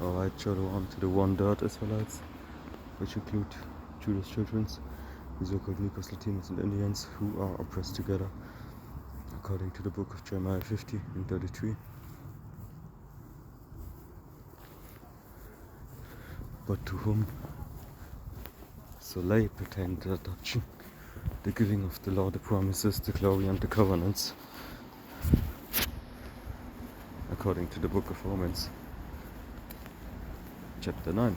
Alright, show on to the one-third Israelites, which include Judah's children, the so-called Negroes, Latinos, and Indians, who are oppressed together, according to the book of Jeremiah 50 and 33. But to whom Soleil pertained the adoption, the giving of the law, the promises, the glory, and the covenants, according to the book of Romans, chapter 9.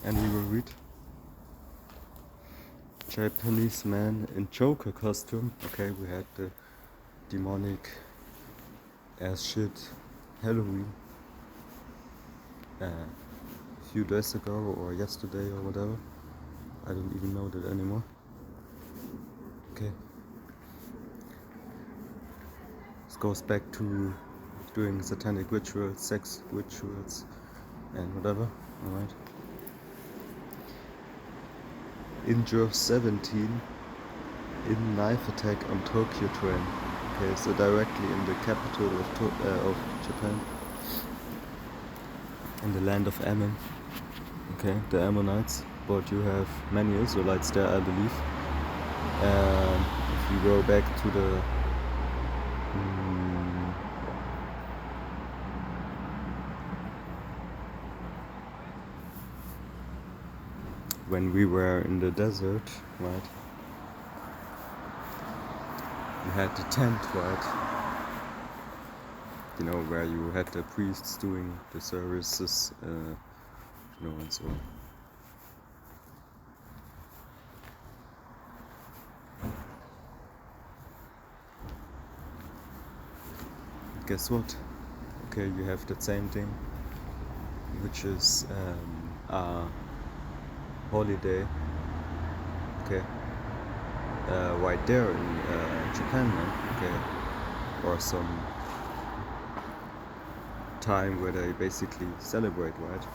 And we will read Japanese man in Joker costume. Okay, we had the demonic ass shit Halloween a few days ago or yesterday or whatever. I don't even know that anymore. Okay. This goes back to doing satanic rituals, sex rituals, and whatever. Alright. Injure 17 in knife attack on Tokyo train. Okay, so directly in the capital of Japan, in the land of Ammon. Okay, the Ammonites. But you have many Israelites there, I believe. And if you go back to the when we were in the desert, right? We had the tent, right? You know, where you had the priests doing the services, you know, and so on. Guess what? Okay, you have that same thing, which is a holiday. Okay, right there in Japan, man. Okay, or some time where they basically celebrate, right?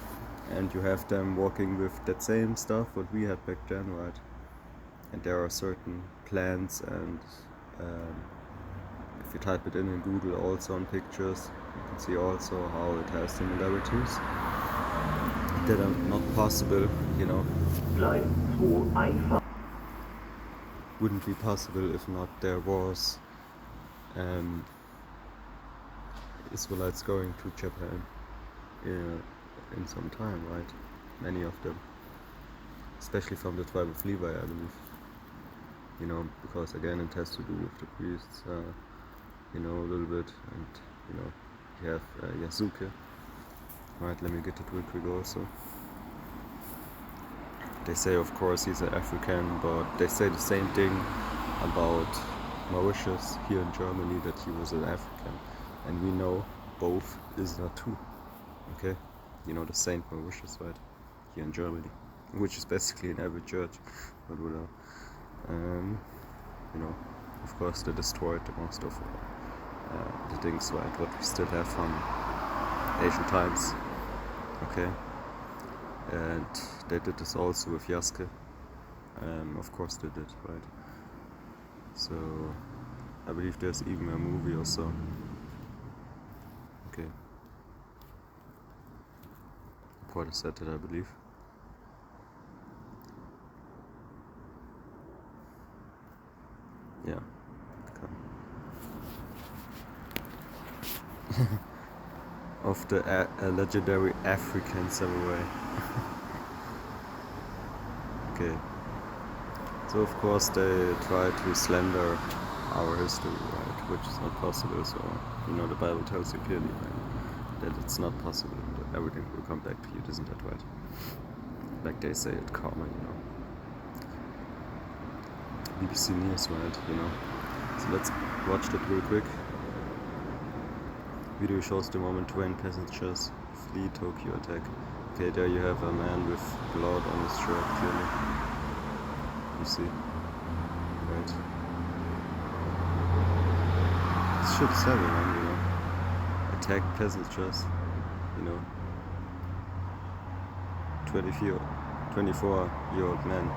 And you have them walking with that same stuff what we had back then, right? And there are certain plans, and if you type it in Google also on pictures, you can see also how it has similarities that are not possible, you know. Wouldn't be possible if not there was Israelites going to Japan in some time, right? Many of them, especially from the tribe of Levi, I believe. You know, because again it has to do with the priests, you know, a little bit, and you know, you have Yasuke. Right, let me get it real quick also. They say, of course, he's an African, but they say the same thing about Mauritius here in Germany, that he was an African. And we know both is not true. Okay? You know, the Saint Mauritius, right? Here in Germany. Which is basically in every church. But whatever. You know, of course, they destroyed most of the things, right? What we still have from ancient times. Okay? And they did this also with Yasuke. Of course they did, right? So I believe there's even a movie or so. Okay. Quite a set it, I believe. Yeah. Of the legendary African samurai. Okay. So of course they try to slander our history, right? Which is not possible. So you know the Bible tells you clearly, right, that it's not possible. That everything will come back to you. Isn't that right? Like they say at karma, you know. BBC News, right? You know. So let's watch that real quick. Video shows the moment when passengers flee Tokyo attack. Okay, there you have a man with blood on his shirt, clearly. You see? Right. This shit is heavy, man, you know. attacked passengers, you know, 24-year-old man.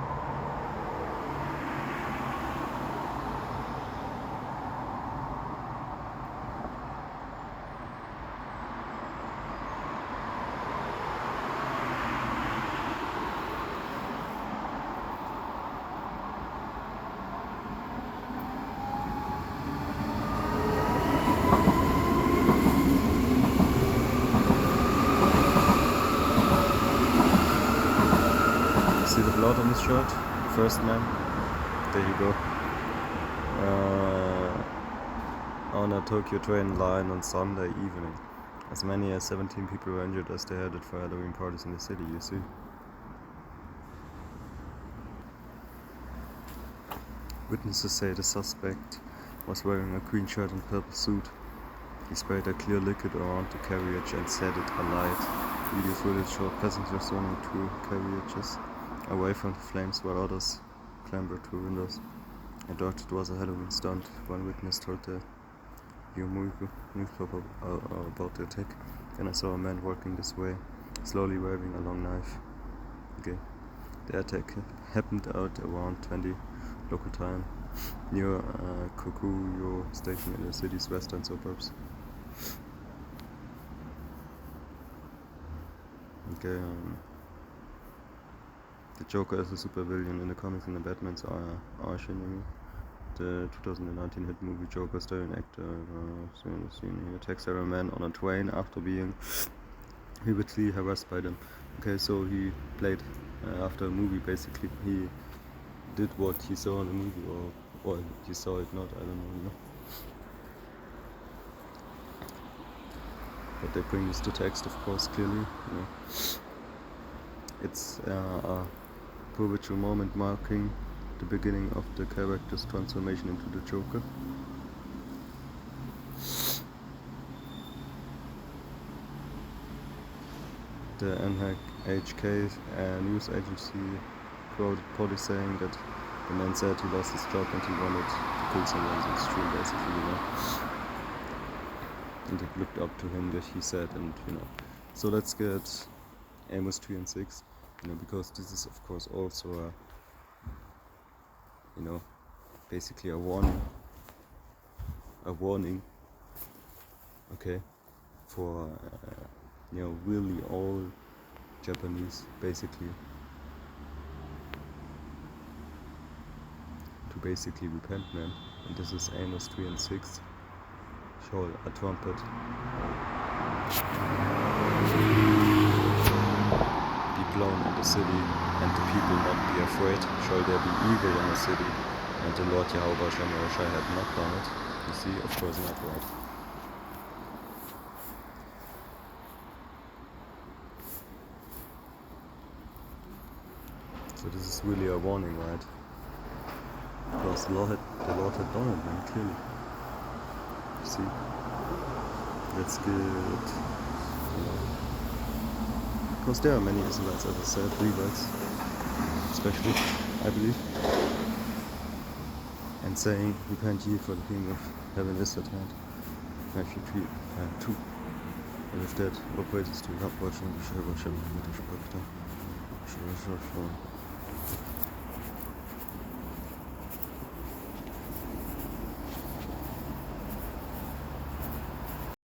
See the blood on his shirt? First man. There you go. On a Tokyo train line on Sunday evening. As many as 17 people were injured as they headed for Halloween parties in the city, you see. Witnesses say the suspect was wearing a green shirt and purple suit. He sprayed a clear liquid around the carriage and set it alight. Video footage showed passengers running through carriages away from the flames while others clambered through windows. I thought it was a Halloween stunt. One witness told the newspaper about the attack. Then I saw a man walking this way, slowly waving a long knife. Okay. The attack happened at around 20 local time near Kokuyo station in the city's western suburbs. Okay, the Joker is a supervillain in the comics and the Batman's arch enemy. The 2019 hit movie Joker starring actor he attacks a man on a train after being repeatedly harassed by them. Okay, so he played after a movie basically. He did what he saw in the movie, or he saw it not, I don't know, you know. But they bring this to text, of course, clearly, you know. It's a pivotal moment marking the beginning of the character's transformation into the Joker. The NHK news agency quoted police saying that the man said he lost his job and he wanted to kill someone on the street, basically, you know. And it looked up to him that he said, and you know. So let's get Amos 3 and 6, you know, because this is of course also a, you know, basically a warning, okay, for you know, really all Japanese, basically, to basically repent, man. And this is Amos 3 and 6. Show a trumpet. Be blown in the city, and the people not be afraid. Shall there be evil in the city, and the Lord Jehovah Shemorashai had not done it? You see, of course not, right? So this is really a warning, right? Because the Lord had done it, man, clearly. You see? That's good. You know. Because there are many Israelites, as I said, Levites, especially, I believe. And saying, repent ye, for the kingdom of heaven is at hand. Matthew 3, 2. And with that, all praises to God, watching the Shabbat,